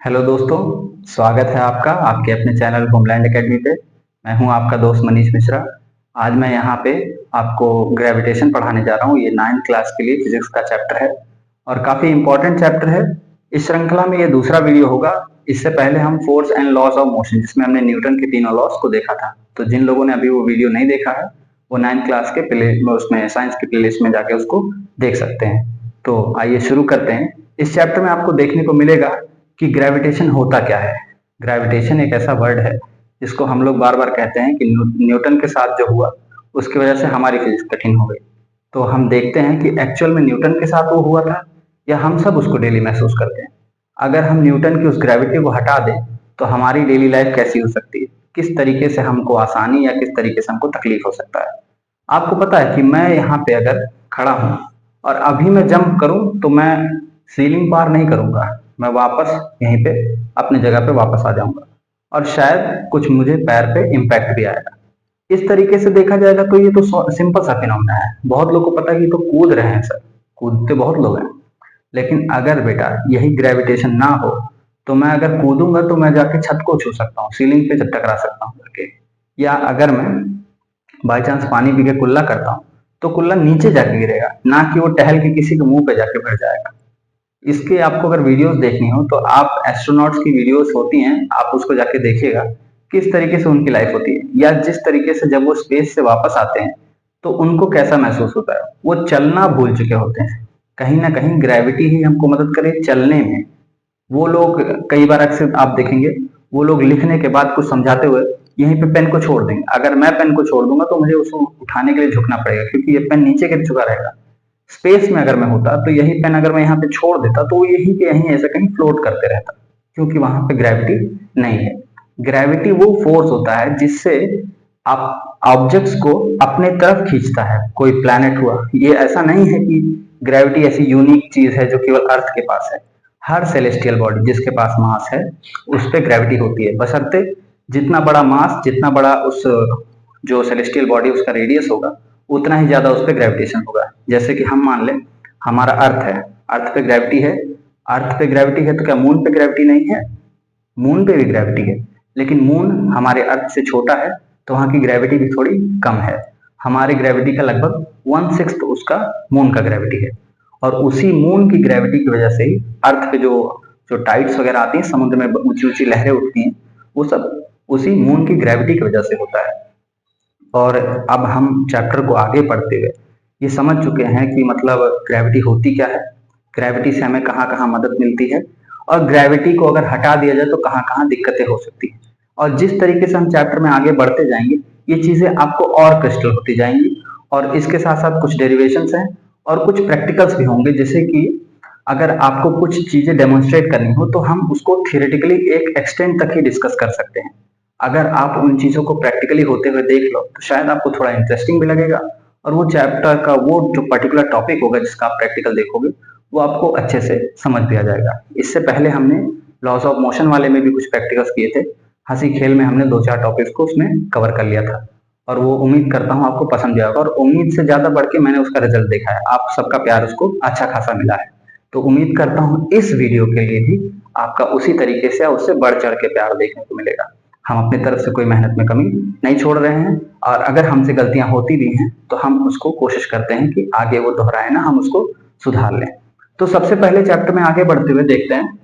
Hello दोस्तों, स्वागत है आपका आपके अपने चैनल होमलैंड एकेडमी पे। मैं हूं आपका दोस्त मनीष मिश्रा। आज मैं यहां पे आपको ग्रेविटेशन पढ़ाने जा रहा हूं। ये 9th क्लास के लिए फिजिक्स का चैप्टर है और काफ़ी इम्पोर्टेंट चैप्टर है। इस श्रृंखला में ये दूसरा वीडियो होगा। इससे पहले हम force and laws of motion, जिसमें हमने न्यूटन के तीनों लॉज को देखा था। तो जिन लोगों ने अभी वो वीडियो नहीं देखा है, वो 9th क्लास के प्ले उसमें साइंस की प्लेलिस्ट में जाके उसको देख सकते हैं। तो आइए शुरू करते हैं। इस चैप्टर में आपको देखने को मिलेगा कि ग्रेविटेशन होता क्या है। ग्रेविटेशन एक ऐसा वर्ड है जिसको हम लोग बार बार कहते हैं कि न्यूटन के साथ जो हुआ उसकी वजह से हमारी फिजिक्स कठिन हो गई। तो हम देखते हैं कि एक्चुअल में न्यूटन के साथ वो हुआ था या हम सब उसको डेली महसूस करते हैं। अगर हम न्यूटन की उस ग्रेविटी को हटा दें तो हमारी डेली लाइफ कैसी हो सकती है, किस तरीके से हमको आसानी या किस तरीके से हमको तकलीफ हो सकता है। आपको पता है कि मैं यहाँ पे अगर खड़ा हूँ और अभी मैं जंप करूं तो मैं सीलिंग पार नहीं करूंगा, मैं वापस यहीं पे अपने जगह पे वापस आ जाऊंगा और शायद कुछ मुझे पैर पे इम्पैक्ट भी आएगा। इस तरीके से देखा जाएगा तो ये तो सिंपल सा फिनोमेना है। बहुत लोग को पता है कि ये तो कूद रहे हैं सर, कूदते बहुत लोग हैं। लेकिन अगर बेटा यही ग्रेविटेशन ना हो तो मैं अगर कूदूंगा तो मैं जाके छत को छू सकता हूँ, सीलिंग पे टकरा सकता हूँ करके। या अगर मैं बाई चांस पानी पी के कुल्ला करता हूँ तो कुल्ला नीचे जाके गिरेगा, ना कि वो टहल के किसी के मुंह पे जाके भर जाएगा। इसके आपको अगर वीडियोस देखनी हो तो आप एस्ट्रोनॉट्स की वीडियोस होती हैं, आप उसको जाके देखिएगा किस तरीके से उनकी लाइफ होती है, या जिस तरीके से जब वो स्पेस से वापस आते हैं तो उनको कैसा महसूस होता है। वो चलना भूल चुके होते हैं। कहीं ना कहीं ग्रेविटी ही हमको मदद करे चलने में। वो लोग कई बार अक्सर आप देखेंगे, वो लोग लिखने के बाद कुछ समझाते हुए यहीं पे पेन को छोड़ देंगे। अगर मैं पेन को छोड़ दूंगा तो मुझे उसको उठाने के लिए झुकना पड़ेगा, क्योंकि ये पेन नीचे गिर चुका रहेगा। स्पेस में अगर मैं होता तो यही पेन अगर मैं यहाँ पे छोड़ देता तो वो यहीं के यहीं ऐसा कहीं फ्लोट करते रहता, क्योंकि वहां पे ग्रेविटी नहीं है। ग्रेविटी वो फोर्स होता है जिससे आप ऑब्जेक्ट्स को अपने तरफ खींचता है। कोई प्लैनेट हुआ, ये ऐसा नहीं है कि ग्रेविटी ऐसी यूनिक चीज है जो केवल अर्थ के पास है। हर सेलेस्टियल बॉडी जिसके पास मास है उस पर ग्रेविटी होती है, बशर्ते जितना बड़ा मास, जितना बड़ा उस जो सेलेस्टियल बॉडी उसका रेडियस होगा, उतना ही ज्यादा उस पर ग्रेविटेशन होगा। जैसे कि हम मान लें हमारा अर्थ है, अर्थ पे ग्रेविटी है। अर्थ पे ग्रेविटी है तो क्या मून पे ग्रेविटी नहीं है? मून पे भी ग्रेविटी है, लेकिन मून हमारे अर्थ से छोटा है तो वहां की ग्रेविटी भी थोड़ी कम है। हमारी ग्रेविटी का लगभग 1/6 उसका मून का ग्रेविटी है। और उसी मून की ग्रेविटी की वजह से ही अर्थ पे जो जो टाइड्स वगैरह आती हैं, समुद्र में ऊंची ऊंची लहरें उठती हैं, वो सब उसी मून की ग्रेविटी की वजह से होता है। और अब हम चैप्टर को आगे पढ़ते हुए ये समझ चुके हैं कि मतलब ग्रेविटी होती क्या है, ग्रेविटी से हमें कहाँ कहाँ मदद मिलती है, और ग्रेविटी को अगर हटा दिया जाए तो कहाँ कहाँ दिक्कतें हो सकती हैं। और जिस तरीके से हम चैप्टर में आगे बढ़ते जाएंगे ये चीजें आपको और क्रिस्टल होती जाएंगी। और इसके साथ साथ कुछ डेरिवेशंस हैं और कुछ प्रैक्टिकल्स भी होंगे, जैसे कि अगर आपको कुछ चीजें डेमोन्स्ट्रेट करनी हो तो हम उसको थियोरेटिकली एक एक्सटेंड तक ही डिस्कस कर सकते हैं। अगर आप उन चीजों को प्रैक्टिकली होते हुए देख लो तो शायद आपको थोड़ा इंटरेस्टिंग भी लगेगा, और वो चैप्टर का वो जो पर्टिकुलर टॉपिक होगा जिसका आप प्रैक्टिकल देखोगे वो आपको अच्छे से समझ भी आ जाएगा। इससे पहले हमने लॉज ऑफ मोशन वाले में भी कुछ प्रैक्टिकल्स किए थे। हंसी खेल में हमने दो चार टॉपिक्स को उसमें कवर कर लिया था, और वो उम्मीद करता हूँ आपको पसंद भी आएगा। और उम्मीद से ज्यादा बढ़ के मैंने उसका रिजल्ट देखा है, आप सबका प्यार उसको अच्छा खासा मिला है। तो उम्मीद करता हूँ इस वीडियो के लिए भी आपका उसी तरीके से या उससे बढ़ चढ़ के प्यार देखने को मिलेगा। हम अपनी तरफ से कोई मेहनत में कमी नहीं छोड़ रहे हैं, और अगर हमसे गलतियां होती भी हैं तो हम उसको कोशिश करते हैं कि आगे वो दोहराए ना, हम उसको सुधार लें। तो सबसे पहले चैप्टर में आगे बढ़ते हुए देखते हैं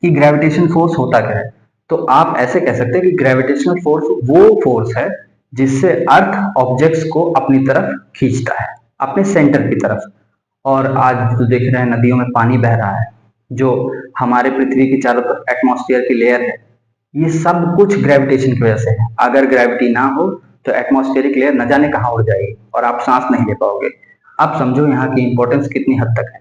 कि ग्रेविटेशन फोर्स होता क्या है। तो आप ऐसे कह सकते हैं कि ग्रेविटेशनल फोर्स वो फोर्स है जिससे अर्थ ऑब्जेक्ट्स को अपनी तरफ खींचता है, अपने सेंटर की तरफ। और आज जो देख रहे हैं नदियों में पानी बह रहा है, जो हमारे पृथ्वी की चारों तरफ एटमॉस्फेयर की लेयर है, ये सब कुछ ग्रेविटेशन की वजह से है। अगर ग्रेविटी ना हो तो एटमॉस्फेरिक लेयर न जाने कहाँ उड़ जाएगी और आप सांस नहीं ले पाओगे। आप समझो यहाँ की इंपॉर्टेंस कितनी हद तक है।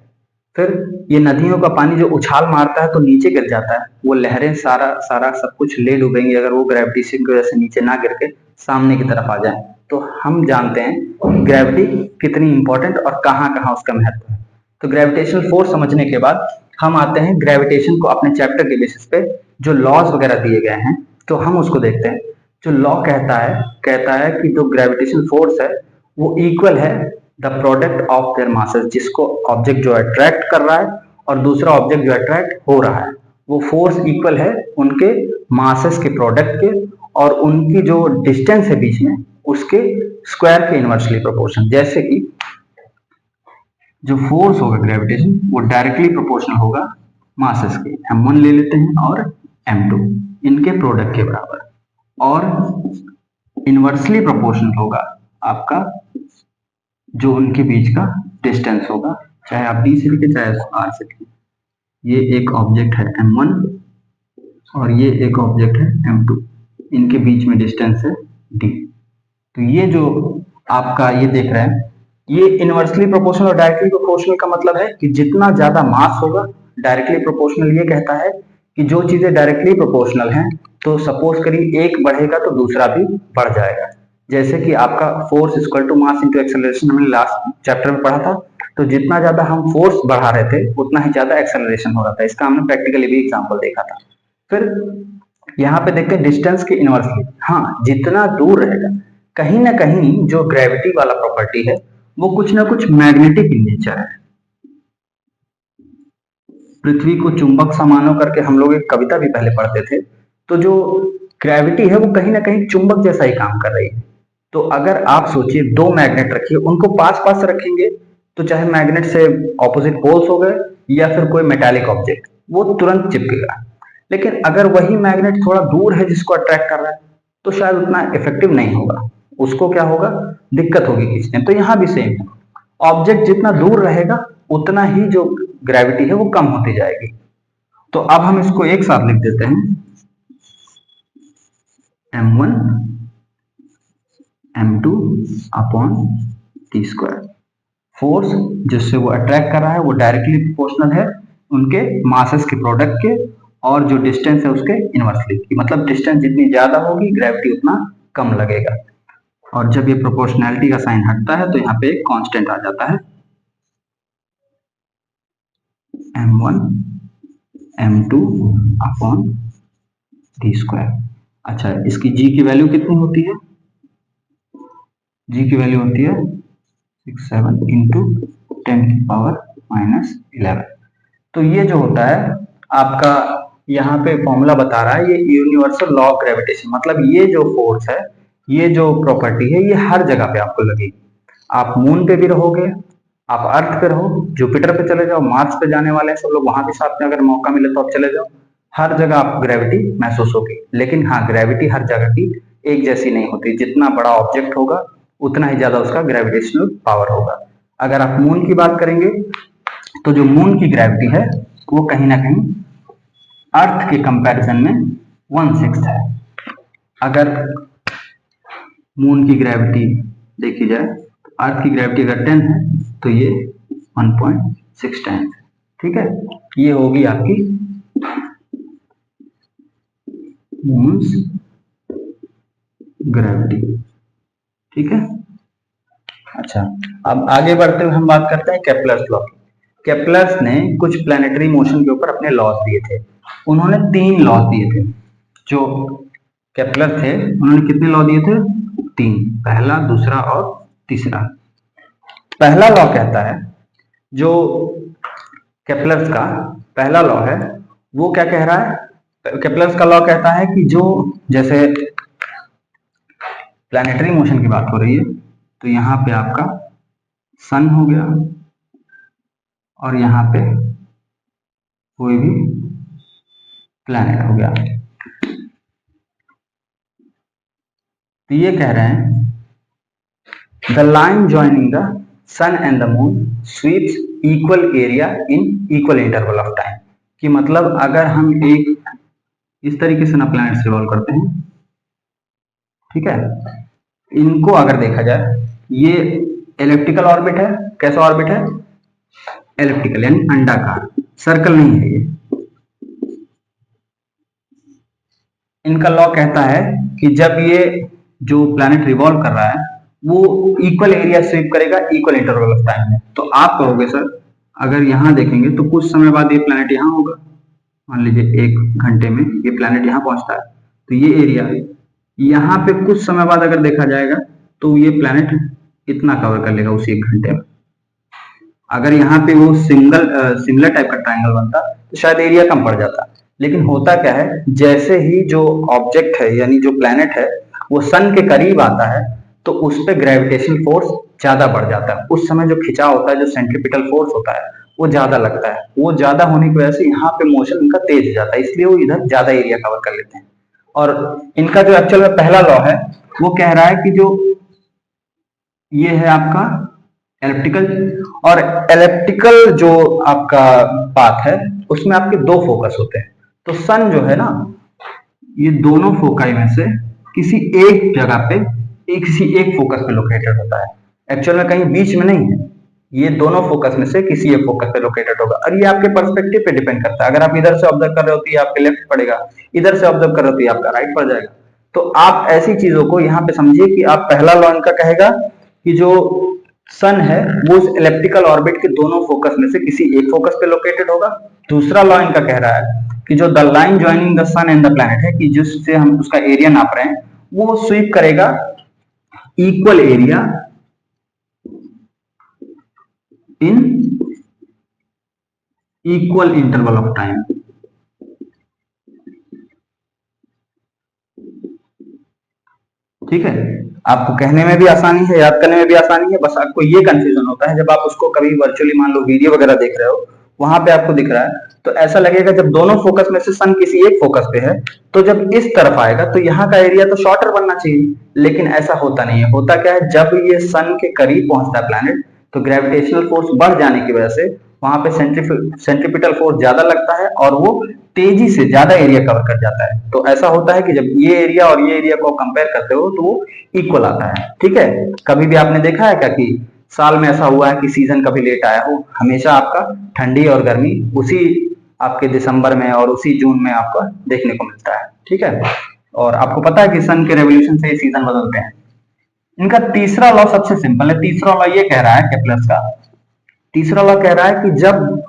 फिर ये नदियों का पानी जो उछाल मारता है तो नीचे गिर जाता है, वो लहरें सारा सारा सब कुछ ले डूबेंगी अगर वो ग्रेविटेशन की वजह से नीचे ना गिर के सामने की तरफ आ जाए। तो हम जानते हैं ग्रेविटी कितनी इंपॉर्टेंट और कहाँ कहाँ उसका महत्व है। तो ग्रेविटेशनल फोर्स समझने के बाद हम आते हैं ग्रेविटेशन को अपने चैप्टर के बेसिस पे जो लॉज वगैरह दिए गए हैं तो हम उसको देखते हैं। जो लॉ कहता है कि जो ग्रेविटेशनल फोर्स है वो इक्वल है the product of their masses, जिसको ऑब्जेक्ट जो अट्रैक्ट कर रहा है और दूसरा ऑब्जेक्ट जो अट्रैक्ट हो रहा है वो फोर्स इक्वल है उनके मासेस के प्रोडक्ट के और उनकी जो डिस्टेंस है बीच में उसके स्क्वायर के इनवर्सली प्रोपोर्शन। जैसे कि जो फोर्स होगा ग्रेविटेशन वो डायरेक्टली प्रोपोर्शनल होगा मासेस के, m1 ले लेते हैं और m2 इनके प्रोडक्ट के बराबर, और इनवर्सली प्रोपोर्शनल होगा आपका जो उनके बीच का डिस्टेंस होगा, चाहे आप d से लिखे चाहे r से लिखे। ये एक ऑब्जेक्ट है m1 और ये एक ऑब्जेक्ट है m2, इनके बीच में डिस्टेंस है d। तो ये जो आपका ये देख रहे हैं ये इनवर्सली प्रोपोर्शनल और डायरेक्टली प्रोपोर्शनल का मतलब है कि जितना ज्यादा मास होगा, डायरेक्टली प्रोपोर्शनल ये कहता है कि जो चीजें डायरेक्टली प्रोपोर्शनल हैं तो सपोज करिए एक बढ़ेगा तो दूसरा भी बढ़ जाएगा। जैसे कि आपका force equal to mass into acceleration हमने लास्ट चैप्टर में पढ़ा था, तो जितना ज्यादा हम फोर्स बढ़ा रहे थे उतना ही ज्यादा एक्सेलरेशन हो रहा था। इसका हमने प्रैक्टिकली भी एग्जाम्पल देखा था। फिर यहाँ पे देखते हैं डिस्टेंस के इनवर्सली, हाँ जितना दूर रहेगा कहीं ना कहीं जो ग्रेविटी वाला प्रॉपर्टी है वो कुछ ना कुछ मैग्नेटिक इन नेचर है। पृथ्वी को चुंबक सा मानो करके हम लोग एक कविता भी पहले पढ़ते थे, तो जो ग्रेविटी है वो कहीं ना कहीं चुंबक जैसा ही काम कर रही है। तो अगर आप सोचिए दो मैग्नेट रखिए, उनको पास पास रखेंगे तो चाहे मैग्नेट से ऑपोजिट पोल्स हो गए या फिर कोई मेटालिक ऑब्जेक्ट वो तुरंत चिपकेगा। लेकिन अगर वही मैग्नेट थोड़ा दूर है जिसको अट्रैक्ट कर रहा है तो शायद उतना इफेक्टिव नहीं होगा, उसको क्या होगा, दिक्कत होगी खींचने। तो यहाँ भी सेम है, ऑब्जेक्ट जितना दूर रहेगा उतना ही जो ग्रेविटी है वो कम होती जाएगी। तो अब हम इसको एक साथ लिख देते हैं m1 m2 upon T square. Force जिससे वो अट्रैक्ट कर रहा है वो डायरेक्टली प्रोपोर्शनल है उनके मासेस के प्रोडक्ट के, और जो डिस्टेंस है उसके इनवर्सली की, मतलब डिस्टेंस जितनी ज्यादा होगी ग्रेविटी उतना कम लगेगा। और जब ये प्रोपोर्शनैलिटी का साइन हटता है तो यहाँ पे एक कांस्टेंट आ जाता है m1 m2 upon T square. अच्छा, इसकी g की वैल्यू कितनी होती है, g की वैल्यू होती है 67 इंटू 10 की पावर -11। तो ये जो होता है आपका यहाँ पे फॉर्मूला बता रहा है ये यूनिवर्सल लॉ ऑफ ग्रेविटेशन, मतलब ये जो फोर्स है ये जो प्रॉपर्टी है ये हर जगह पे आपको लगेगी। आप मून पे भी रहोगे, आप अर्थ पे रहो, जुपिटर पे चले जाओ, मार्स पे जाने वाले हैं सब लोग, वहां भी साथ में अगर मौका मिले तो आप चले जाओ, हर जगह आप ग्रेविटी महसूस होगी। लेकिन हाँ, ग्रेविटी हर जगह की एक जैसी नहीं होती, जितना बड़ा ऑब्जेक्ट होगा उतना ही ज्यादा उसका ग्रेविटेशनल पावर होगा। अगर आप मून की बात करेंगे तो जो मून की ग्रेविटी है वो कहीं ना कहीं अर्थ के कंपैरिजन में 1/6 है। अगर मून की ग्रेविटी देखी जाए तो अर्थ की ग्रेविटी अगर 10 है तो ये 1.6 टाइम, ठीक है। ये होगी आपकी मून्स ग्रेविटी, ठीक है। अच्छा, अब आगे बढ़ते हुए हम बात करते हैं केप्लर्स लॉ की। केप्लर्स ने कुछ प्लैनेटरी मोशन के ऊपर अपने लॉज दिए थे। उन्होंने 3 लॉ दिए थे। जो केप्लर थे उन्होंने कितने लॉ दिए थे, 3, पहला, दूसरा और तीसरा। पहला लॉ कहता है, जो केप्लर्स का पहला लॉ है वो क्या कह रहा है, केप्लर्स का लॉ कहता है कि जो जैसे प्लैनेटरी मोशन की बात हो रही है तो यहाँ पे आपका सन हो गया और यहाँ पे कोई भी प्लैनेट हो गया। तो ये कह रहे हैं the line joining the sun and the moon sweeps equal area in equal interval of time. कि मतलब अगर हम एक इस तरीके से ना प्लैनेट्स रिवॉल्व करते हैं, ठीक है, इनको अगर देखा जाए ये एलिप्टिकल ऑर्बिट है। कैसा ऑर्बिट है, एलिप्टिकल यानी अंडाकार, सर्कल नहीं है ये। इनका लॉ कहता है कि जब ये जो प्लैनेट रिवॉल्व कर रहा है वो इक्वल एरिया स्वीप करेगा इक्वल इंटरवल ऑफ टाइम में। तो आप कहोगे सर अगर यहां देखेंगे तो कुछ समय बाद ये प्लैनेट यहां होगा, मान लीजिए 1 घंटे में ये प्लैनेट यहां पहुंचता है तो ये एरिया यहाँ पे कुछ समय बाद अगर देखा जाएगा तो ये प्लैनेट इतना कवर कर लेगा उसी 1 घंटे में। अगर यहाँ पे वो सिमिलर टाइप का ट्रायंगल बनता तो शायद एरिया कम पड़ जाता, लेकिन होता क्या है, जैसे ही जो ऑब्जेक्ट है यानी जो प्लैनेट है वो सन के करीब आता है तो उस पे ग्रेविटेशनल फोर्स ज्यादा बढ़ जाता है। उस समय जो खिंचाव होता है, जो सेंट्रीपिटल फोर्स होता है, वो ज्यादा लगता है। वो ज्यादा होने की वजह से यहाँ पे मोशन इनका तेज हो जाता है, इसलिए वो इधर ज्यादा एरिया कवर कर लेते हैं। और इनका जो एक्चुअल में पहला लॉ है वो कह रहा है कि जो ये है आपका एलिप्टिकल, और एलिप्टिकल जो आपका पाथ है उसमें आपके दो फोकस होते हैं। तो सन जो है ना, ये दोनों फोकाई में से किसी एक जगह पे किसी एक फोकस पे लोकेटेड होता है। एक्चुअल में कहीं बीच में नहीं है, ये दोनों फोकस में से किसी एक फोकस पे लोकेटेड होगा। और ये आपके पर्सपेक्टिव पे डिपेंड करता है। अगर आप इधर से ऑब्जर्व कर रहे हो तो ये आपके लेफ्ट पड़ेगा, इधर से ऑब्जर्व कर रहे हो तो ये आपका राइट पड़ जाएगा। तो आप ऐसी चीजों को यहाँ पे समझिए कि आप पहला लॉ इनका कहेगा कि जो सन है वो उस इलेप्टिकल ऑर्बिट के दोनों फोकस में से किसी एक फोकस पे लोकेटेड होगा। दूसरा लॉ इनका कह रहा है कि जो the line joining the sun and the planet है, कि जिससे हम उसका एरिया नाप रहे हैं, वो स्वीप करेगा equal area in equal interval of time. ठीक है, आपको कहने में भी आसानी है, याद करने में भी आसानी है। बस आपको ये कंफ्यूजन होता है जब आप उसको कभी वर्चुअली मान लो वीडियो वगैरह देख रहे हो, वहां पे आपको दिख रहा है तो ऐसा लगेगा जब दोनों फोकस में से सन किसी एक फोकस पे है तो जब इस तरफ आएगा तो यहाँ का एरिया तो शॉर्टर बनना चाहिए, लेकिन ऐसा होता नहीं है। होता क्या है, जब ये सन के करीब पहुंचता है प्लैनेट तो ग्रेविटेशनल फोर्स बढ़ जाने की वजह से वहां पे सेंट्रीपिटल फोर्स ज्यादा लगता है और वो तेजी से ज्यादा एरिया कवर कर जाता है। तो ऐसा होता है कि जब ये एरिया और ये एरिया को कंपेयर करते हो तो वो इक्वल आता है। ठीक है, कभी भी आपने देखा है क्या कि साल में ऐसा हुआ है कि सीजन कभी लेट आया हो? हमेशा आपका ठंडी और गर्मी उसी आपके दिसंबर में और उसी जून में आपका देखने को मिलता है। ठीक है, और आपको पता है कि सन के रेवोल्यूशन से सीजन बदलते हैं। इनका तीसरा लॉ सबसे सिंपल है। तीसरा लॉ ये कह रहा है, केप्लर का तीसरा लॉ कह रहा है कि जब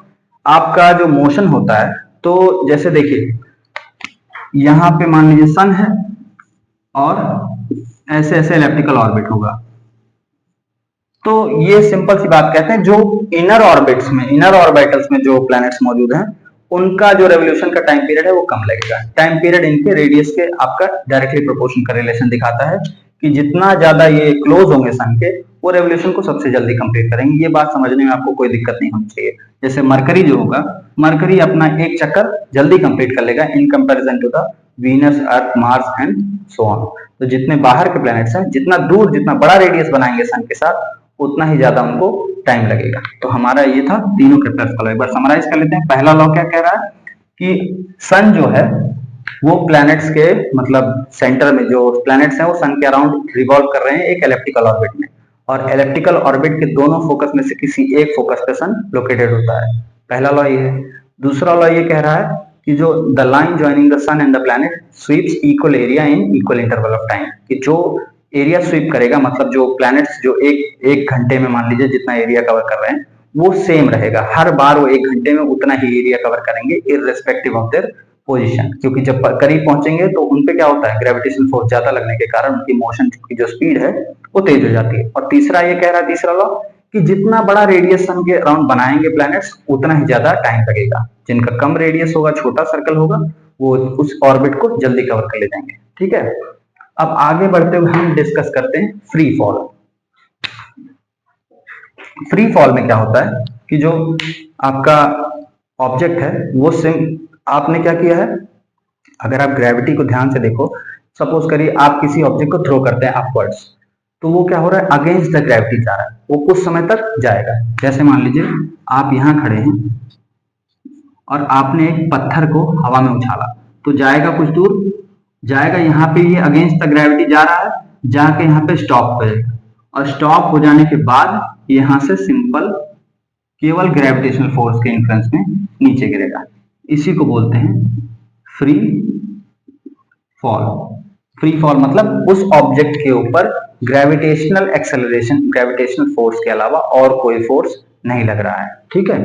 आपका जो मोशन होता है, तो जैसे देखिए यहां पे मान लीजिए सन है और ऐसे ऐसे इलेप्टिकल ऑर्बिट होगा, तो ये सिंपल सी बात कहते हैं जो इनर ऑर्बिट्स में, इनर ऑर्बिटल्स में जो प्लैनेट्स मौजूद हैं उनका जो रेवोल्यूशन का टाइम पीरियड है वो कम लगेगा। टाइम पीरियड इनके रेडियस के आपका डायरेक्टली प्रोपोर्शनल का रिलेशन दिखाता है कि जितना ज्यादा ये क्लोज होंगे सन के, वो रेवोल्यूशन को सबसे जल्दी कंप्लीट करेंगे। ये बात समझने में आपको कोई दिक्कत नहीं होनी चाहिए। जैसे मरकरी जो होगा, मरकरी अपना एक चक्कर जल्दी कंप्लीट कर लेगा in comparison to the Venus, Earth, Mars and so on. तो जितने बाहर के प्लैनेट्स हैं, जितना दूर, जितना बड़ा रेडियस बनाएंगे सन के साथ, उतना ही ज्यादा उनको टाइम लगेगा। तो हमारा ये था तीनों केप्लर्स का लॉ। एक बार समराइज कर लेते हैं। पहला लॉ क्या कह रहा है कि सन जो है वो प्लैनेट्स के मतलब सेंटर में, जो प्लैनेट्स हैं वो सन के अराउंड रिवॉल्व कर रहे हैं एक इलेप्टिकल ऑर्बिट में, और इलेप्टिकल ऑर्बिट के दोनों फोकस में से किसी एक फोकस पे सन लोकेटेड होता है। पहला लॉ ये है। दूसरा लॉ ये कह रहा है कि जो the line joining the sun and the planet sweeps equal area in equal interval of time, कि जो एरिया स्वीप करेगा, मतलब जो प्लैनेट्स जो एक घंटे में मान लीजिए जितना एरिया कवर कर रहे हैं वो सेम रहेगा। हर बार वो एक घंटे में उतना ही एरिया कवर करेंगे इररिस्पेक्टिव ऑफ देयर पोजीशन, क्योंकि जब करीब पहुंचेंगे तो उनपे क्या होता है, ग्रेविटेशन फोर्स ज्यादा लगने के कारण उनकी मोशन की जो स्पीड है वो तेज हो जाती है। और तीसरा ये कह रहा है, तीसरा लॉ, कि जितना बड़ा रेडियस सन के अराउंड बनाएंगे प्लैनेट्स उतना ही ज्यादा टाइम लगेगा। जिनका कम रेडियस होगा, छोटा सर्कल होगा, वो उस ऑर्बिट को जल्दी कवर कर ले जाएंगे। ठीक है, अब आगे बढ़ते हुए हम डिस्कस करते हैं फ्री फॉल। फ्री फॉल में क्या होता है कि जो आपका ऑब्जेक्ट है वो आपने क्या किया है, अगर आप ग्रेविटी को ध्यान से देखो, सपोज करिए आप किसी ऑब्जेक्ट को थ्रो करते हैं अपवर्ड्स, तो वो क्या हो रहा है, अगेंस्ट द ग्रेविटी जा रहा है, वो कुछ समय तक जाएगा। जैसे मान लीजिए आप यहाँ खड़े हैं और आपने एक पत्थर को हवा में उछाला, तो जाएगा कुछ दूर, जाएगा, यहाँ पे ये अगेंस्ट द ग्रेविटी जा रहा है, जाके यहाँ पे स्टॉप हो जाएगा, और स्टॉप हो जाने के बाद यहाँ से सिंपल केवल ग्रेविटेशनल फोर्स के इन्फ्लुएंस में नीचे गिरेगा। इसी को बोलते हैं फ्री फॉल। फ्री फॉल मतलब उस ऑब्जेक्ट के ऊपर ग्रेविटेशनल एक्सेलरेशन, ग्रेविटेशनल फोर्स के अलावा और कोई फोर्स नहीं लग रहा है। ठीक है,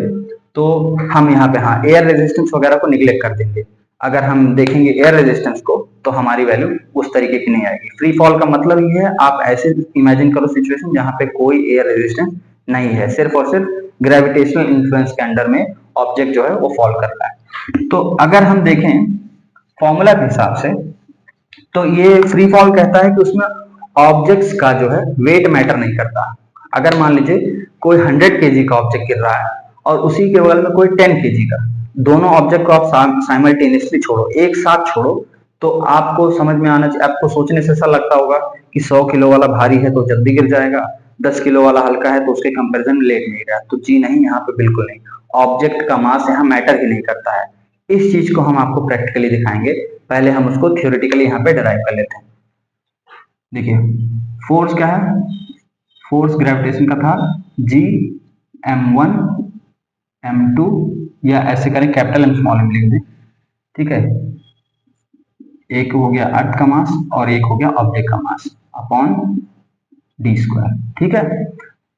तो हम यहाँ पे हाँ एयर रेजिस्टेंस वगैरह को निग्लेक्ट कर देंगे। अगर हम देखेंगे एयर रेजिस्टेंस को तो हमारी वैल्यू उस तरीके की नहीं आएगी। फ्री फॉल का मतलब ये है, आप ऐसे इमेजिन करो सिचुएशन जहाँ पे कोई एयर रेजिस्टेंस नहीं है, सिर्फ और सिर्फ ग्रेविटेशनल इन्फ्लुएंस के अंडर में ऑब्जेक्ट जो है वो फॉल कर रहा है। तो अगर हम देखें फॉर्मूला के हिसाब से, तो ये फ्री फॉल कहता है कि उसमें ऑब्जेक्ट्स का जो है वेट मैटर नहीं करता। अगर मान लीजिए कोई 100 केजी का ऑब्जेक्ट गिर रहा है और उसी के बगल में कोई 10 केजी का, दोनों ऑब्जेक्ट को आप साइमल्टेनियसली छोड़ो, एक साथ छोड़ो, तो आपको समझ में आना चाहिए, आपको सोचने से ऐसा लगता होगा कि 100 किलो वाला भारी है तो जल्दी गिर जाएगा, 10 किलो वाला हल्का है तो उसके कंपैरिजन में लेट नहीं रहा। तो जी नहीं, यहाँ पे बिल्कुल नहीं, ऑब्जेक्ट का मास यहाँ मैटर ही नहीं करता है। इस चीज को हम आपको प्रैक्टिकली दिखाएंगे, पहले हम उसको थियोरेटिकली यहाँ पे डराइव कर लेते हैं। देखिए फोर्स क्या है, फोर्स ग्रेविटेशन का था जी m1 m2, या ऐसे करें कैपिटल एम स्मॉल एम लिख दें, ठीक है। एक हो गया अर्थ का मास और एक हो गया ऑब्जेक्ट का मास अपॉन डी स्क्वायर, ठीक है।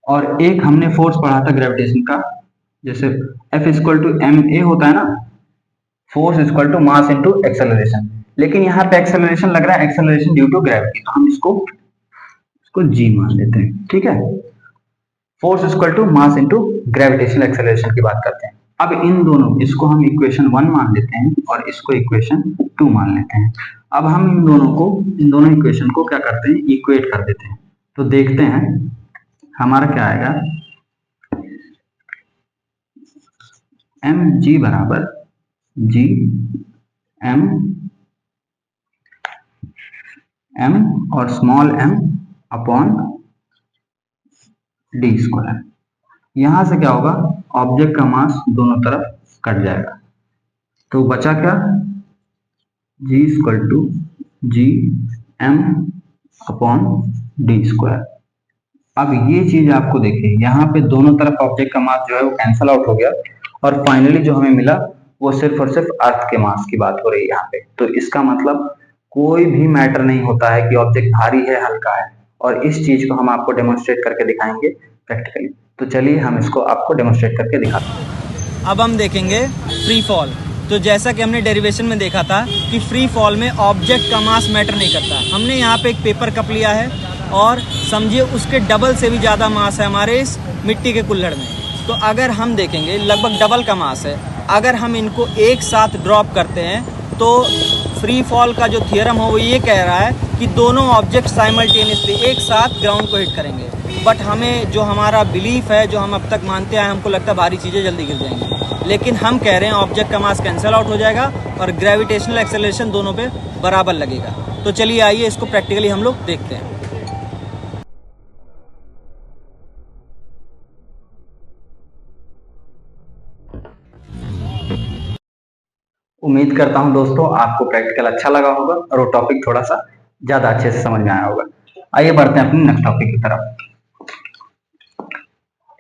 और एक हमने फोर्स पढ़ा था ग्रेविटेशन का, जैसे F equal to M A होता है ना, force equal to mass into acceleration, लेकिन यहाँ पे एक्सेलरेशन लग रहा है एक्सेलरेशन ड्यू टू ग्रेविटी, तो हम इसको जी मान लेते हैं, ठीक है। Force equal to mass into gravitational acceleration की बात करते हैं। अब इन दोनों, इसको हम इक्वेशन 1 मान लेते हैं और इसको इक्वेशन 2 मान लेते हैं। अब हम इन दोनों इक्वेशन को क्या करते हैं, इक्वेट कर देते हैं। तो देखते हैं हमारा क्या आएगा, एम जी बराबर जी एम और small M upon D square. यहां से क्या होगा, ऑब्जेक्ट का मास दोनों तरफ कट जाएगा, तो बचा क्या, G equal to G M upon D square. अब ये चीज आपको देखिए, यहाँ पे दोनों तरफ ऑब्जेक्ट का मास जो है वो कैंसल आउट हो गया और फाइनली जो हमें मिला वो सिर्फ और सिर्फ अर्थ के मास की बात हो रही है यहाँ पे। तो इसका मतलब कोई भी मैटर नहीं होता है कि ऑब्जेक्ट भारी है हल्का है, और इस चीज को हम आपको डेमोन्स्ट्रेट करके दिखाएंगे प्रैक्टिकली। तो चलिए हम इसको आपको डेमोन्स्ट्रेट करके दिखाते हैं। अब हम देखेंगे फ्री फॉल। तो जैसा कि हमने डेरिवेशन में देखा था कि फ्री फॉल में ऑब्जेक्ट का मास मैटर नहीं करता। हमने यहाँ पे एक पेपर कप लिया है और समझिए उसके डबल से भी ज़्यादा मास है हमारे इस मिट्टी के कुल्हड़ में। तो अगर हम देखेंगे लगभग डबल का मास है, अगर हम इनको एक साथ ड्रॉप करते हैं तो फ्री फॉल का जो थियरम हो वो ये कह रहा है कि दोनों ऑब्जेक्ट साइमल्टेनियसली एक साथ ग्राउंड को हिट करेंगे। बट हमें जो हमारा बिलीफ है, जो हम अब तक मानते हैं, हमको लगता है भारी चीज़ें जल्दी गिर जाएंगी, लेकिन हम कह रहे हैं ऑब्जेक्ट का मास कैंसिल आउट हो जाएगा और ग्रेविटेशनल एक्सेलरेशन दोनों पे बराबर लगेगा। तो चलिए आइए इसको प्रैक्टिकली हम लोग देखते हैं। उम्मीद करता हूं दोस्तों आपको प्रैक्टिकल अच्छा लगा होगा और वो टॉपिक थोड़ा सा ज्यादा अच्छे से समझ में आया होगा। आइए बढ़ते हैं अपने नेक्स्ट टॉपिक की तरफ।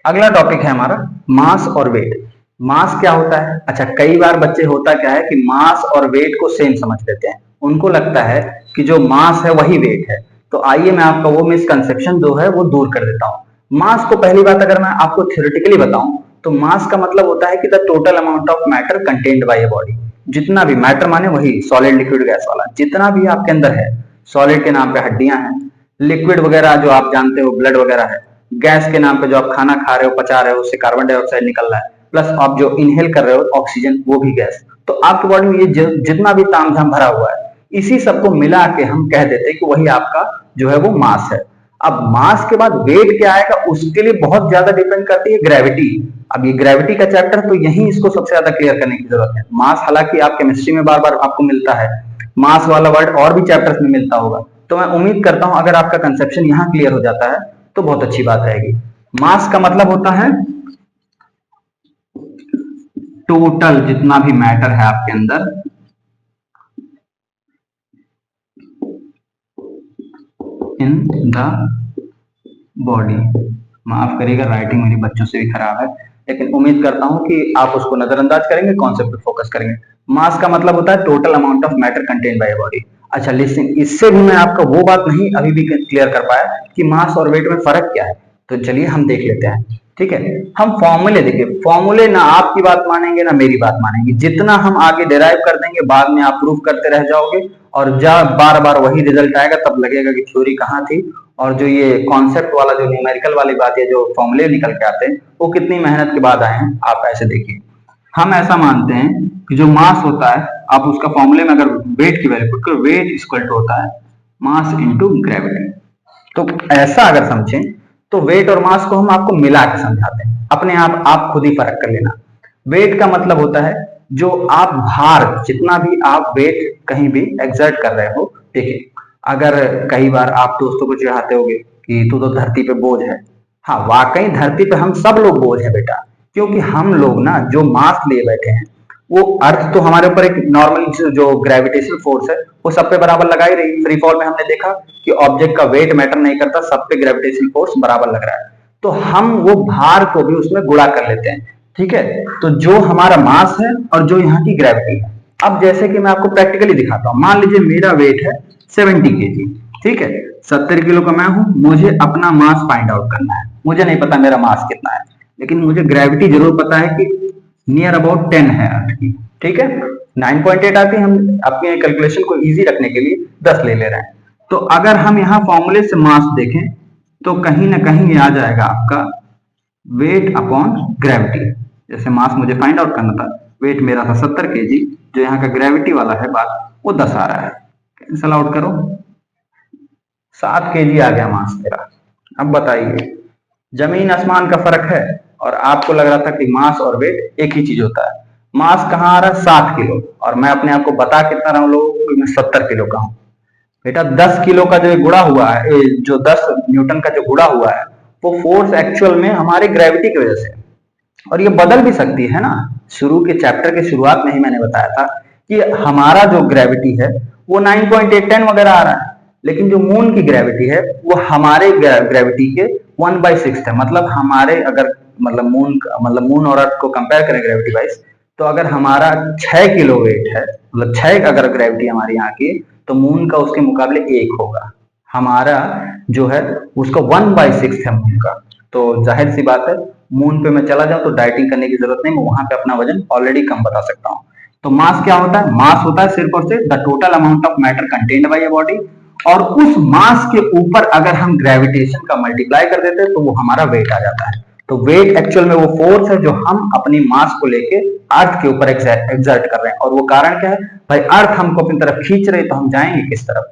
अगला टॉपिक है हमारा मास और वेट। मास क्या होता है? अच्छा, कई बार बच्चे होता क्या है कि मास और वेट को सेम समझ लेते हैं, उनको लगता है कि जो मास है वही वेट है। तो आइए मैं आपका वो मिसकंसेप्शन जो है वो दूर कर देता हूं। मास को पहली बात अगर मैं आपको थ्योरेटिकली बताऊं तो मास का मतलब होता है कि the total amount of matter contained by a body. जितना भी मैटर माने वही सॉलिड लिक्विड गैस वाला, जितना भी आपके अंदर है, सॉलिड के नाम पे हड्डियां हैं, लिक्विड वगैरह जो आप जानते हो ब्लड वगैरह है, गैस के नाम पे जो आप खाना खा रहे हो पचा रहे हो उससे कार्बन डाइऑक्साइड निकल रहा है, प्लस आप जो इनहेल कर रहे हो ऑक्सीजन वो भी गैस। तो आपकी बॉडी में ये जितना भी तामझाम भरा हुआ है इसी सबको मिला के हम कह देते हैं कि वही आपका जो है वो मास है। अब मास के बाद वेट क्या आएगा उसके लिए बहुत ज्यादा डिपेंड करती है ग्रेविटी। अब ये ग्रेविटी का चैप्टर तो यही इसको सबसे ज्यादा क्लियर करने की जरूरत है। मास हालांकि आप केमिस्ट्री में बार बार आपको मिलता है, मास वाला वर्ड और भी चैप्टर्स में मिलता होगा, तो मैं उम्मीद करता हूं अगर आपका कंसेप्शन यहाँ क्लियर हो जाता है तो बहुत अच्छी बात रहेगी। मास का मतलब होता है टोटल जितना भी मैटर है आपके अंदर इन द बॉडी। माफ करिएगा राइटिंग मेरी बच्चों से भी खराब है, लेकिन उम्मीद करता हूं कि आप उसको नजरअंदाज करेंगे, कॉन्सेप्ट पे फोकस करेंगे। मास का मतलब होता है total amount of matter contain by body. अच्छा लिस्टिंग, इससे भी मैं आपका वो बात नहीं अभी भी क्लियर कर पाया कि मास और वेट में फर्क क्या है, तो चलिए हम देख लेते हैं। ठीक है, हम फॉर्मूले देखिए, फॉर्मूले ना आपकी बात मानेंगे ना मेरी बात मानेंगे, जितना हम आगे डिराइव कर देंगे बाद में आप प्रूफ करते रह जाओगे और जब बार बार वही रिजल्ट आएगा तब लगेगा कि थ्योरी कहाँ थी और जो ये कॉन्सेप्ट वाला जो न्यूमेरिकल वाली बात है जो फॉर्मूले निकल के आते हैं वो कितनी मेहनत के बाद आए हैं। आप ऐसे देखिए, हम ऐसा मानते हैं कि जो मास होता है, आप उसका फॉर्मूले में अगर वेट की वैल्यू पुट करो, वेट इक्वल टू होता है मास इनटू ग्रेविटी। तो ऐसा अगर समझें तो वेट और मास को हम आपको मिला के समझाते हैं, अपने आप खुद ही फर्क कर लेना। वेट का मतलब होता है जो आप भार, जितना भी आप वेट कहीं भी एक्सर्ट कर रहे हो। देखिए, अगर कई बार आप दोस्तों को चिढ़ाते होगे कि तू तो धरती पे बोझ है। हाँ, वाकई धरती पे हम सब लोग बोझ है बेटा, क्योंकि हम लोग ना जो मास लिए बैठे हैं, वो अर्थ तो हमारे ऊपर एक नॉर्मल जो ग्रेविटेशनल फोर्स है वो सब पे बराबर लगा ही रही। फ्री फॉल में हमने देखा कि ऑब्जेक्ट का वेट मैटर नहीं करता, सब पे ग्रेविटेशनल फोर्स बराबर लग रहा है। तो हम वो भार को भी उसमें गुणा कर लेते हैं, ठीक है। तो जो हमारा मास है और जो यहाँ की ग्रेविटी है, अब जैसे कि मैं आपको प्रैक्टिकली दिखाता हूँ। मान लीजिए मेरा वेट है 70 केजी, ठीक है, 70 किलो का मैं हूं, मुझे अपना मास फाइंड आउट करना है। मुझे नहीं पता मेरा मास कितना है, लेकिन मुझे ग्रेविटी जरूर पता है कि नियर अबाउट 10 है अर्थ की, ठीक है। 9.8 आती है, हम अपने कैलकुलेशन को इजी रखने के लिए 10 ले रहे हैं। तो अगर हम यहाँ फॉर्मूले से मास देखें तो कहीं ना कहीं आ जाएगा आपका वेट अपॉन ग्रेविटी। जैसे मास मुझे फाइंड आउट करना था, वेट मेरा था 70 केजी, जो यहाँ का ग्रेविटी वाला है बात वो 10 आ रहा है। कैंसल आउट करो, 7 केजी आ गया मास मेरा। अब बताइए, जमीन आसमान का फर्क है, और आपको लग रहा था कि मास और वेट एक ही चीज होता है। मास कहाँ आ रहा है? 7 किलो, और मैं अपने आप को बता कितना रहा हूं लोगों को, मैं 70 किलो का हूं। बेटा 10 किलो का जो गुड़ा हुआ है, जो 10 न्यूटन का जो गुड़ा हुआ है, वो फोर्स एक्चुअल में हमारे ग्रेविटी की वजह से, और ये बदल भी सकती है ना। शुरू के चैप्टर के शुरुआत में ही मैंने बताया था कि हमारा जो ग्रेविटी है वो 9.810 वगैरह आ रहा है, लेकिन जो मून की ग्रेविटी है वो हमारे ग्रेविटी के 1/6 है। मतलब हमारे अगर मतलब मून और अर्थ को कंपेयर करें ग्रेविटी वाइज, तो अगर हमारा 6 किलो वेट है, मतलब 6 अगर ग्रेविटी हमारी यहाँ की, तो मून का उसके मुकाबले 1 होगा। हमारा जो है उसका 1/6 है मून का। तो जाहिर सी बात है, मून पे मैं चला जाऊं तो डाइटिंग करने की जरूरत नहीं, मैं वहां पे अपना वजन ऑलरेडी कम बता सकता हूँ। तो मास क्या होता है? मास होता है सिर्फ और सिर्फ the total amount of matter contained by a body, और उस मास के ऊपर अगर हम ग्रेविटेशन का मल्टीप्लाई कर देते हैं तो वो हमारा वेट आ जाता है। तो वेट एक्चुअल में वो फोर्स है जो हम अपनी मास को लेके अर्थ के ऊपर एक्सर्ट कर रहे हैं। और वो कारण क्या है भाई? अर्थ हमको अपनी तरफ खींच रहे, तो हम जाएंगे किस तरफ?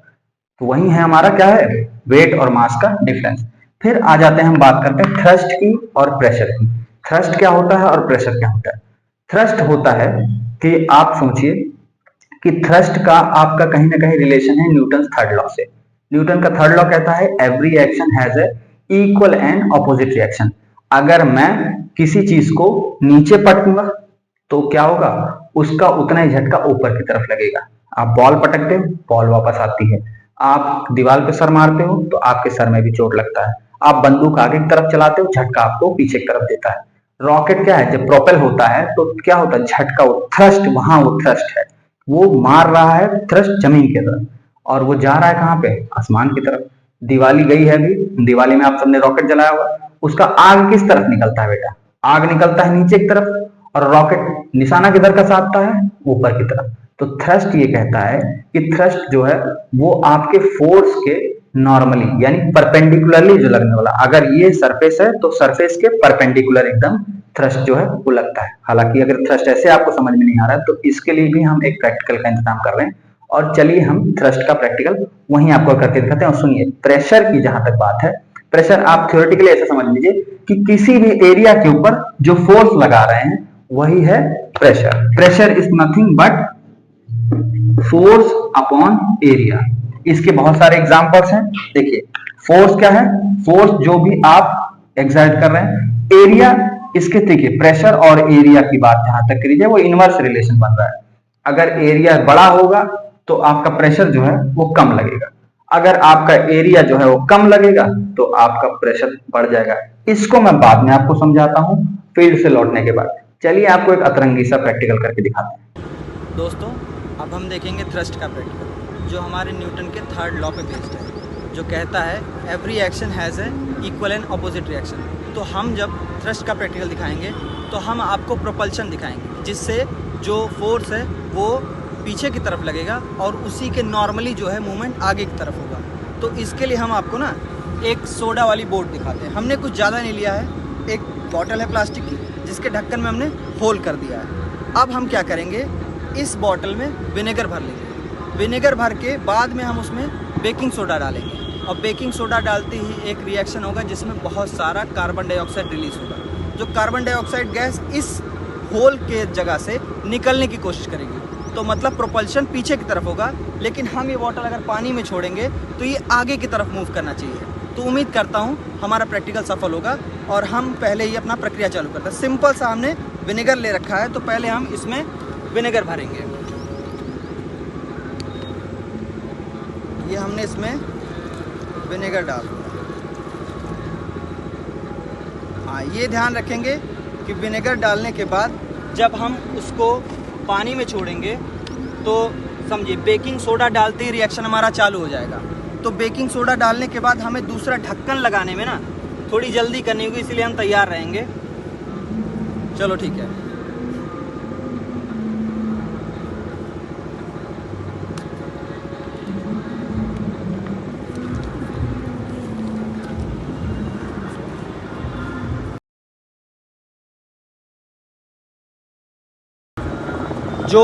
तो वही है हमारा क्या है, वेट और मास का डिफरेंस। फिर आ जाते हैं, हम बात करते हैं थ्रस्ट की और प्रेशर की। थ्रस्ट क्या होता है और प्रेशर क्या होता है? थ्रस्ट होता है कि आप सोचिए कि थ्रस्ट का आपका कहीं ना कहीं रिलेशन है न्यूटन थर्ड लॉ से। न्यूटन का थर्ड लॉ कहता है every action has a equal and opposite reaction. अगर मैं किसी चीज को नीचे पटकूंगा तो क्या होगा? उसका उतना ही झटका ऊपर की तरफ लगेगा। आप बॉल पटकते हो, बॉल वापस आती है। आप दीवार पे सर मारते हो तो आपके सर में भी चोट लगता है। आप बंदूक आगे की तरफ चलाते हो, झटका आपको पीछे की तरफ देता है। रॉकेट क्या है? जब प्रोपेल होता है तो क्या होता है? झटका, वो थ्रस्ट, वहां वो थ्रस्ट है, वो मार रहा है थ्रस्ट जमीन की तरफ, और वो जा रहा है कहाँ पे? आसमान की तरफ। दिवाली गई है अभी, दिवाली में आप सबने रॉकेट जलाया होगा, उसका आग किस तरफ निकलता है बेटा? आग निकलता है नीचे की तरफ, और रॉकेट निशाना किधर का साधता है? ऊपर की तरफ। तो थ्रस्ट ये कहता है कि थ्रस्ट जो है वो आपके फोर्स के नॉर्मली यानी परपेंडिकुलरली जो लगने वाला, अगर ये सरफेस है तो सरफेस के परपेंडिकुलर एकदम थ्रस्ट जो है वो लगता है। हालांकि अगर थ्रस्ट ऐसे आपको समझ में नहीं आ रहा है तो इसके लिए भी हम एक प्रैक्टिकल का इंतजाम कर रहे हैं, और चलिए हम थ्रस्ट का प्रैक्टिकल वहीं आपको करके दिखाते हैं। और सुनिए, प्रेशर की जहां तक बात है, प्रेशर आप थ्योरेटिकली ऐसे समझ लीजिए कि किसी भी एरिया के ऊपर जो फोर्स लगा रहे हैं वही है pressure. Pressure is nothing but force upon area. इसके बहुत सारे एग्जांपल्स हैं। देखिए, फोर्स क्या है? फोर्स जो भी आप एक्सर्ट कर रहे हैं। एरिया, इसके देखिए प्रेशर और एरिया की बात जहां तक करी जाए वो इनवर्स रिलेशन बन रहा है। अगर एरिया बड़ा होगा तो आपका प्रेशर जो है वो कम लगेगा, अगर आपका एरिया जो है वो कम लगेगा तो आपका प्रेशर बढ़ जाएगा। इसको मैं बाद में आपको समझाता हूं फील्ड से लौटने के बाद। चलिए आपको एक अतरंगी सा प्रैक्टिकल करके दिखाते हैं। दोस्तों, अब हम देखेंगे थ्रस्ट का प्रैक्टिकल, जो हमारे न्यूटन के थर्ड लॉ पे बेस्ड है, जो कहता है every action has a equal and opposite reaction. तो हम जब थ्रस्ट का प्रैक्टिकल दिखाएंगे तो हम आपको प्रोपल्शन दिखाएंगे, जिससे जो फोर्स है वो पीछे की तरफ लगेगा और उसी के नॉर्मली जो है मूवमेंट आगे की तरफ होगा। तो इसके लिए हम आपको ना एक सोडा वाली बोट दिखाते हैं। हमने कुछ ज़्यादा नहीं लिया है, एक बॉटल है प्लास्टिक की जिसके ढक्कन में हमने होल कर दिया है। अब हम क्या करेंगे, इस बॉटल में विनेगर भर लेंगे। विनेगर भर के बाद में हम उसमें बेकिंग सोडा डालेंगे, और बेकिंग सोडा डालते ही एक रिएक्शन होगा जिसमें बहुत सारा कार्बन डाइऑक्साइड रिलीज होगा। जो कार्बन डाइऑक्साइड गैस इस होल के जगह से निकलने की कोशिश करेगी, तो मतलब प्रोपल्शन पीछे की तरफ होगा। लेकिन हम ये बॉटल अगर पानी में छोड़ेंगे तो ये आगे की तरफ मूव करना चाहिए। तो उम्मीद करता हूँ हमारा प्रैक्टिकल सफल होगा, और हम पहले ही अपना प्रक्रिया चालू करते हैं। सिंपल सा हमने विनेगर ले रखा है, तो पहले हम इसमें विनेगर भरेंगे। ये हमने इसमें विनेगर डाल दिया। हाँ, ये ध्यान रखेंगे कि विनेगर डालने के बाद जब हम उसको पानी में छोड़ेंगे तो समझिए बेकिंग सोडा डालते ही रिएक्शन हमारा चालू हो जाएगा। तो बेकिंग सोडा डालने के बाद हमें दूसरा ढक्कन लगाने में ना थोड़ी जल्दी करनी होगी, इसलिए हम तैयार रहेंगे। चलो ठीक है। जो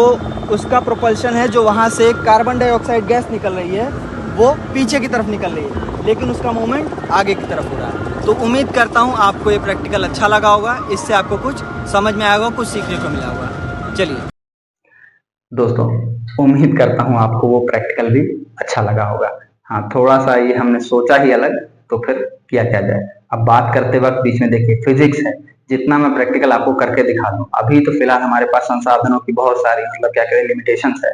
उसका प्रोपल्शन है, जो वहाँ से कार्बन डाइऑक्साइड गैस निकल रही है, वो पीछे की तरफ निकल रही है, लेकिन उसका मूवमेंट आगे की तरफ हो रहा है। तो उम्मीद करता हूँ आपको ये प्रैक्टिकल अच्छा लगा होगा, इससे आपको कुछ समझ में आएगा, कुछ सीखने को मिला होगा। चलिए दोस्तों, उम्मीद करता हूँ आपको वो प्रैक्टिकल भी अच्छा लगा होगा। हाँ, थोड़ा सा ये हमने सोचा ही अलग, तो फिर किया क्या जाए। अब बात करते वक्त बीच में देखिए फिजिक्स है, जितना मैं प्रैक्टिकल आपको करके दिखा दूं, अभी तो फिलहाल हमारे पास संसाधनों की बहुत सारी मतलब क्या करें लिमिटेशंस है,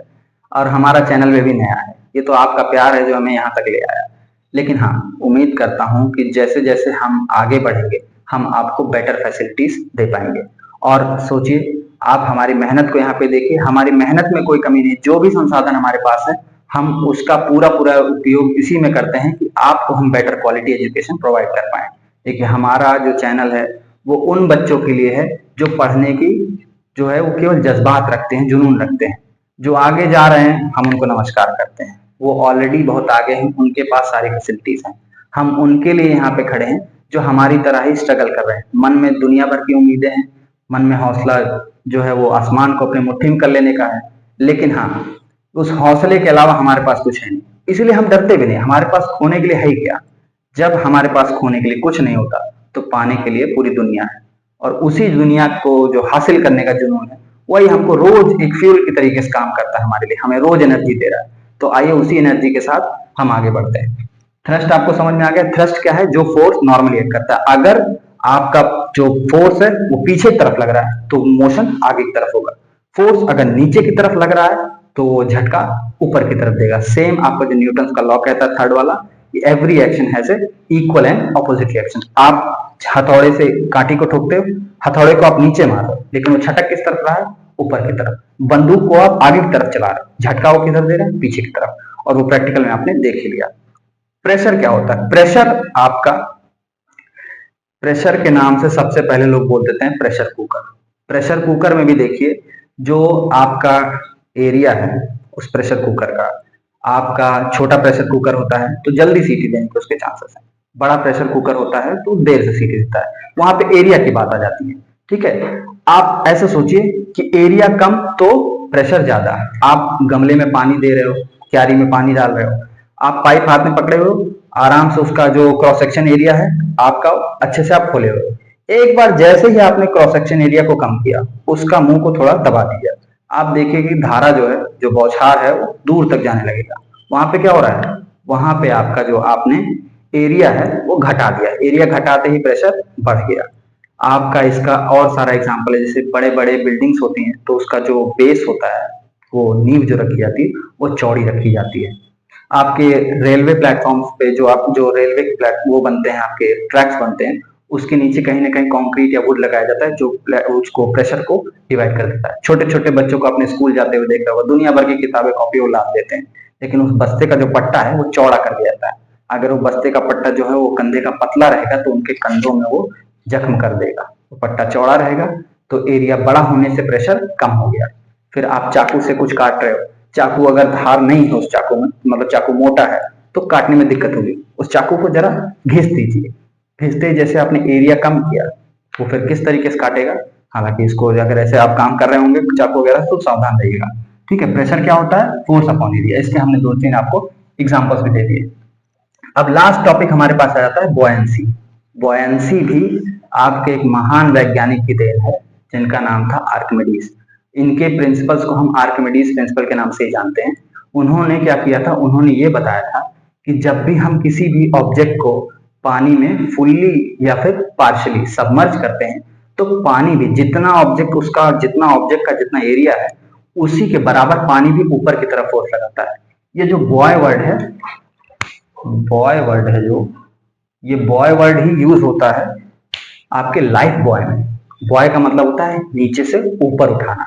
और हमारा चैनल में भी नया है। ये तो आपका प्यार है जो हमें यहाँ तक ले आया। लेकिन हाँ, उम्मीद करता हूँ कि जैसे जैसे हम आगे बढ़ेंगे हम आपको बेटर फैसिलिटीज दे पाएंगे। और सोचिए, आप हमारी मेहनत को यहाँ पे देखिए, हमारी मेहनत में कोई कमी नहीं। जो भी संसाधन हमारे पास है हम उसका पूरा पूरा उपयोग इसी में करते हैं कि आपको हम बेटर क्वालिटी एजुकेशन प्रोवाइड कर पाए। देखिए, हमारा जो चैनल है वो उन बच्चों के लिए है जो पढ़ने की जो है वो केवल जज्बात रखते हैं, जुनून रखते हैं। जो आगे जा रहे हैं हम उनको नमस्कार करते हैं, वो ऑलरेडी बहुत आगे हैं, उनके पास सारी फैसिलिटीज हैं। हम उनके लिए यहाँ पे खड़े हैं जो हमारी तरह ही स्ट्रगल कर रहे हैं। मन में दुनिया भर की उम्मीदें हैं, मन में हौसला जो है वो आसमान को अपने मुट्ठी में कर लेने का है। लेकिन हाँ, उस हौसले के अलावा हमारे पास कुछ है नहीं, इसलिए हम डरते भी नहीं। हमारे पास खोने के लिए है ही क्या। जब हमारे पास खोने के लिए कुछ नहीं होता तो पाने के लिए पूरी दुनिया है, और उसी दुनिया को जो हासिल करने का जुनून है वही हमको रोज एक फ्यूल की तरीके से काम करता है हमारे लिए, हमें रोज एनर्जी दे रहा है। तो आइए उसी एनर्जी के साथ हम आगे बढ़ते हैं। थ्रस्ट आपको समझ में आ गया। थ्रस्ट क्या है? जो फोर्स नॉर्मली एक्ट करता है। अगर आपका जो फोर्स है वो पीछे की तरफ लग रहा है तो मोशन आगे की तरफ होगा। फोर्स अगर नीचे की तरफ लग रहा है तो वो झटका ऊपर की तरफ देगा। सेम आपको जो न्यूटन का लॉ कहता है थर्ड वाला, every action has a equal and opposite reaction. आप हथौड़े से कांटी को ठोकते हो, हथौड़े को आप नीचे मारो, लेकिन वो छटक किस तरफ रहा है? ऊपर की तरफ। बंदूक को आप आगे की तरफ चला रहे हो, झटका वो किधर दे रहे हैं? पीछे की तरफ। और वो प्रैक्टिकल में आपने देख ही लिया। प्रेशर क्या होता है? प्रेशर आपका, प्रेशर के नाम से सबसे पहले लोग बोल देते हैं प्रेशर कुकर। प्रेशर कुकर में भी देखिए, जो आपका एरिया है उस प्रेशर कुकर का, आपका छोटा प्रेशर कुकर होता है तो जल्दी सीटी देने के उसके चांसेस हैं। बड़ा प्रेशर कुकर होता है तो देर से सीटी देता है। वहां पे एरिया की बात आ जाती है। ठीक है, आप ऐसे सोचिए कि एरिया कम तो प्रेशर ज्यादा। आप गमले में पानी दे रहे हो, क्यारी में पानी डाल रहे हो, आप पाइप हाथ में पकड़े हो, आराम से उसका जो क्रॉस सेक्शन एरिया है आपका अच्छे से आप खोले हो। एक बार जैसे ही आपने क्रॉस सेक्शन एरिया को कम किया, उसका मुंह को थोड़ा दबा दिया, आप देखिए कि धारा जो है, जो बौछार है, वो दूर तक जाने लगेगा। वहां पे क्या हो रहा है? वहां पे आपका जो आपने एरिया है वो घटा दिया। एरिया घटाते ही प्रेशर बढ़ गया। आपका इसका और सारा एग्जांपल है। जैसे बड़े बड़े बिल्डिंग्स होती हैं तो उसका जो बेस होता है, वो नींव जो रखी जाती है वो चौड़ी रखी जाती है। आपके रेलवे प्लेटफॉर्म्स पे जो रेलवे वो बनते हैं, आपके ट्रैक्स बनते हैं, उसके नीचे कहीं ना कहीं कंक्रीट या वुड लगाया जाता है जो उसको प्रेशर को डिवाइड कर देता है। छोटे छोटे बच्चों को अपने स्कूल जाते हुए देखा होगा, दुनिया भर की किताबें कॉपी वो लाद देते हैं, लेकिन उस बस्ते का जो पट्टा है वो चौड़ा कर दिया जाता है। अगर वो बस्ते का पट्टा जो है वो कंधे का पतला रहेगा तो उनके कंधों में वो जख्म कर देगा। तो पट्टा चौड़ा रहेगा तो एरिया बड़ा होने से प्रेशर कम हो गया। फिर आप चाकू से कुछ काट रहे हो, चाकू अगर धार नहीं है उस चाकू में, मतलब चाकू मोटा है तो काटने में दिक्कत होगी। उस चाकू को जरा घिस दीजिए। घिसते जैसे आपने एरिया कम किया वो फिर किस तरीके से काटेगा? हालांकि इसको अगर ऐसे आप काम कर रहे होंगे चाकू वगैरह तो सावधान रहिएगा। ठीक है, प्रेशर क्या होता है? Force upon area. इसके हमने 2-3 आपको एग्जांपल्स भी दे दिए। अब लास्ट टॉपिक हमारे पास आ जाता है बॉयंसी। बॉयंसी भी आपके एक महान वैज्ञानिक की देन है जिनका नाम था आर्किमिडीज। इनके प्रिंसिपल्स को हम आर्किमिडीज प्रिंसिपल के नाम से ही जानते हैं। उन्होंने क्या किया था? उन्होंने ये बताया था कि जब भी हम किसी भी ऑब्जेक्ट को पानी में फुल्ली या फिर पार्शली सबमर्ज करते हैं तो पानी भी जितना ऑब्जेक्ट का जितना एरिया है उसी के बराबर पानी भी ऊपर की तरफ फोर्स लगाता है। ये जो बॉय वर्ड है जो ये बॉय वर्ड ही यूज होता है आपके लाइफ बॉय में। बॉय का मतलब होता है नीचे से ऊपर उठाना।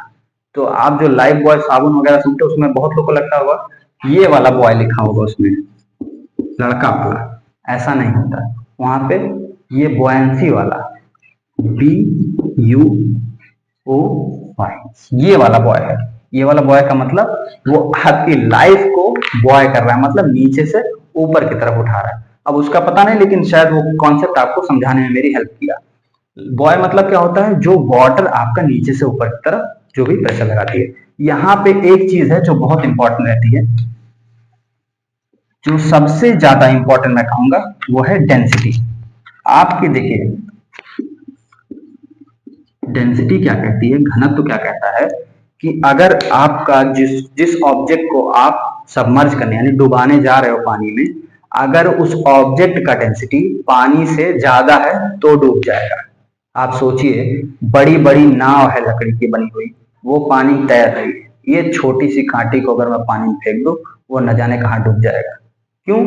तो आप जो लाइफ बॉय साबुन वगैरह सुनते हो उसमें बहुत लोगों को लगता होगा ये वाला बॉय लिखा होगा उसमें, लड़का वाला। ऐसा नहीं होता, वहां पे ये बॉयंसी वाला BUOY ये वाला बॉय है। ये वाला बॉय का मतलब वो आपकी लाइफ को बॉय कर रहा है, मतलब नीचे से ऊपर की तरफ उठा रहा है। अब उसका पता नहीं, लेकिन शायद वो कॉन्सेप्ट आपको समझाने में मेरी हेल्प किया। बॉय मतलब क्या होता है? जो वाटर आपका नीचे से ऊपर की तरफ जो भी प्रेशर लगाती है। यहाँ पे एक चीज है जो बहुत इंपॉर्टेंट रहती है, जो सबसे ज्यादा इंपॉर्टेंट मैं कहूंगा वो है डेंसिटी। आपकी देखिए डेंसिटी क्या कहती है, घनत्व क्या कहता है कि अगर आपका जिस ऑब्जेक्ट को आप सबमर्ज करने यानी डुबाने जा रहे हो पानी में, अगर उस ऑब्जेक्ट का डेंसिटी पानी से ज्यादा है तो डूब जाएगा। आप सोचिए, बड़ी बड़ी नाव है लकड़ी की बनी हुई, वो पानी तैर रही है, ये छोटी सी कांटी को अगर मैं पानी में फेंक दूं वो न जाने कहाँ डूब जाएगा। क्यों?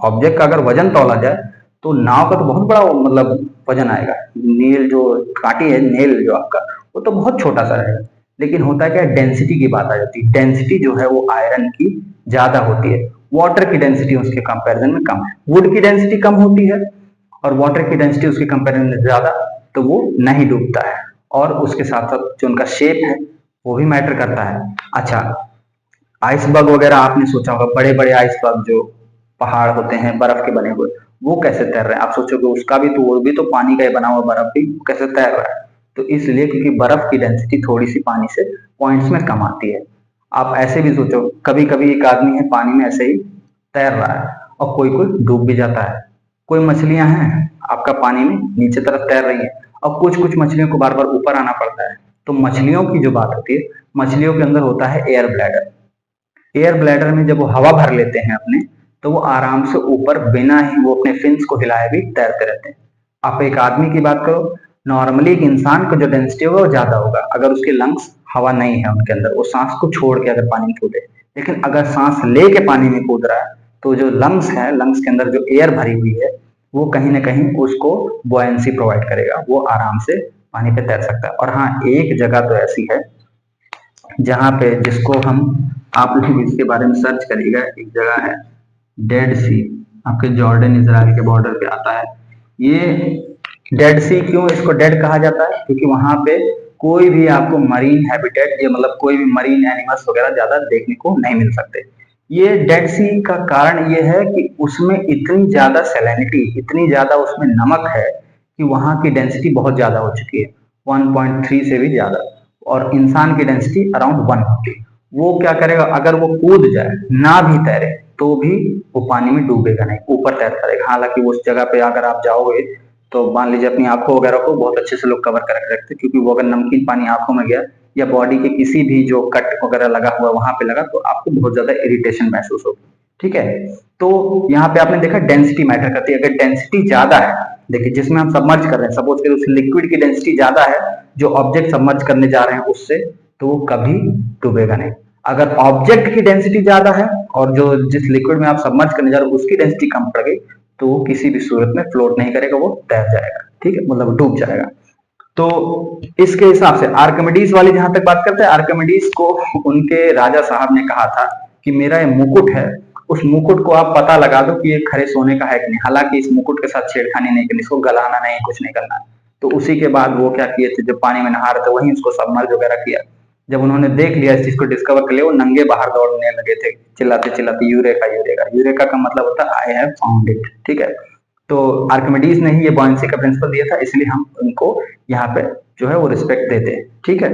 ऑब्जेक्ट का अगर वजन तौला जाए तो नाव का तो बहुत बड़ा मतलब वजन आएगा। नील जो कांटी है, नेल जो आपका, वो तो बहुत छोटा सा रहेगा। लेकिन होता क्या है, डेंसिटी की बात आ जाती है। डेंसिटी जो है वो आयरन की ज्यादा होती है, वाटर की डेंसिटी उसके कंपैरिजन में कम है। वुड की डेंसिटी कम होती है और वाटर की डेंसिटी उसके कंपैरिजन में ज्यादा, तो वो नहीं डूबता है। और उसके साथ साथ जो उनका शेप है वो भी मैटर करता है। अच्छा, आइसबर्ग वगैरह आपने सोचा होगा, बड़े बड़े आइसबर्ग जो पहाड़ होते हैं बर्फ के बने हुए, वो कैसे तैर रहे हैं? आप सोचोगे उसका भी तो, वो भी तो पानी का ही बना हुआ बर्फ भी कैसे तैर रहा है? तो इसलिए क्योंकि बर्फ की डेंसिटी थोड़ी सी पानी से पॉइंट्स में कम आती है। आप ऐसे भी सोचो, कभी कभी एक आदमी है पानी में ऐसे ही तैर रहा है और कोई कोई डूब भी जाता है। कोई मछलियां हैं आपका पानी में नीचे तरफ तैर रही है और कुछ कुछ मछलियों को बार बार ऊपर आना पड़ता है। तो मछलियों की जो बात होती है, मछलियों के अंदर होता है एयर ब्लैडर। एयर ब्लैडर में जब वो हवा भर लेते हैं अपने, तो वो आराम से ऊपर बिना ही वो अपने फिन्स को हिलाए भी तैरते रहते हैं। आप एक आदमी की बात करो, नॉर्मली एक इंसान का जो डेंसिटी होगा वो ज्यादा होगा अगर उसके लंग्स हवा नहीं है उनके अंदर, वो सांस को छोड़ के अगर पानी में कूदे। लेकिन अगर सांस ले के पानी में कूद रहा है तो जो लंग्स है, लंग्स के अंदर जो एयर भरी हुई है वो कहीं ना कहीं उसको बॉयंसी प्रोवाइड करेगा, वो आराम से पानी पे तैर सकता है। और हाँ, एक जगह तो ऐसी है जहां पे, जिसको हम, आप लोग इसके बारे में सर्च करिएगा, एक जगह है डेड सी, आपके जॉर्डन इजराइल के बॉर्डर पे आता है। ये डेड सी क्यों इसको डेड कहा जाता है? क्योंकि वहां पे कोई भी आपको मरीन हैबिटेट, ये मतलब कोई भी मरीन एनिमल्स वगैरह ज्यादा देखने को नहीं मिल सकते। ये डेड सी का कारण ये है कि उसमें इतनी ज्यादा सैलिनिटी, इतनी ज्यादा उसमें नमक है कि वहां की डेंसिटी बहुत ज्यादा हो चुकी है, 1.3 से भी ज्यादा। और इंसान की डेंसिटी अराउंड 1 होती है। वो क्या करेगा, अगर वो कूद जाए, ना भी तैरे तो भी वो पानी में डूबेगा नहीं, ऊपर तैरता रहेगा। हालांकि उस जगह पे अगर आप जाओगे तो मान लीजिए अपनी आंखों वगैरह को बहुत अच्छे से लोग कवर करके रखते हैं, क्योंकि वो अगर नमकीन पानी आंखों में गया या बॉडी के किसी भी जो कट वगैरह लगा हुआ वहां पे लगा तो आपको बहुत ज्यादा इरिटेशन महसूस होगी। ठीक है, तो यहाँ पे आपने देखा डेंसिटी मैटर करती है। अगर डेंसिटी ज्यादा है, देखिए जिसमें हम सबमर्ज कर रहे हैं, सपोज करिए उस लिक्विड की डेंसिटी ज्यादा है जो ऑब्जेक्ट सबमर्ज करने जा रहे हैं उससे, तो वो कभी डूबेगा नहीं। अगर ऑब्जेक्ट की डेंसिटी ज्यादा है और जो जिस लिक्विड में आप सबमर्ज करने जा रहे हो उसकी डेंसिटी कम पड़ गई तो वो किसी भी सूरत में फ्लोट नहीं करेगा, वो तैर जाएगा। ठीक है, मतलब डूब जाएगा। तो इसके हिसाब से आर्किमिडीज वाली जहां तक बात करते हैं, आर्किमिडीज को उनके राजा साहब ने कहा था कि मेरा ये मुकुट है, उस मुकुट को आप पता लगा दो कि ये खरे सोने का है कि नहीं। हालांकि इस मुकुट के साथ छेड़खानी नहीं करनी, इसको गलाना नहीं, कुछ नहीं करना। तो उसी के बाद वो क्या किए थे, जब पानी में नहा रहे थे वहीं उसको सबमर्ज वगैरह किया। जब उन्होंने देख लिया इस चीज को डिस्कवर कर लिया, वो नंगे बाहर दौड़ने लगे थे चिल्लाते चिल्लाते, यूरेका यूरेका। यूरेका का मतलब होता है आई हैव फाउंड इट। ठीक है, तो आर्किमिडीज ने ही ये बॉयंसी का प्रिंसिपल दिया था, इसलिए हम उनको यहाँ पे जो है वो रिस्पेक्ट देते हैं। ठीक है,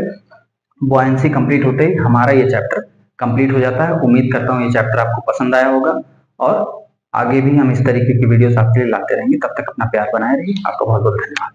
बुआयंसी कंप्लीट होते ही हमारा ये चैप्टर कंप्लीट हो जाता है। उम्मीद करता हूँ ये चैप्टर आपको पसंद आया होगा और आगे भी हम इस तरीके की वीडियोस आपके लिए लाते रहेंगे। तब तक अपना प्यार बनाए रहिए। आपका बहुत बहुत धन्यवाद।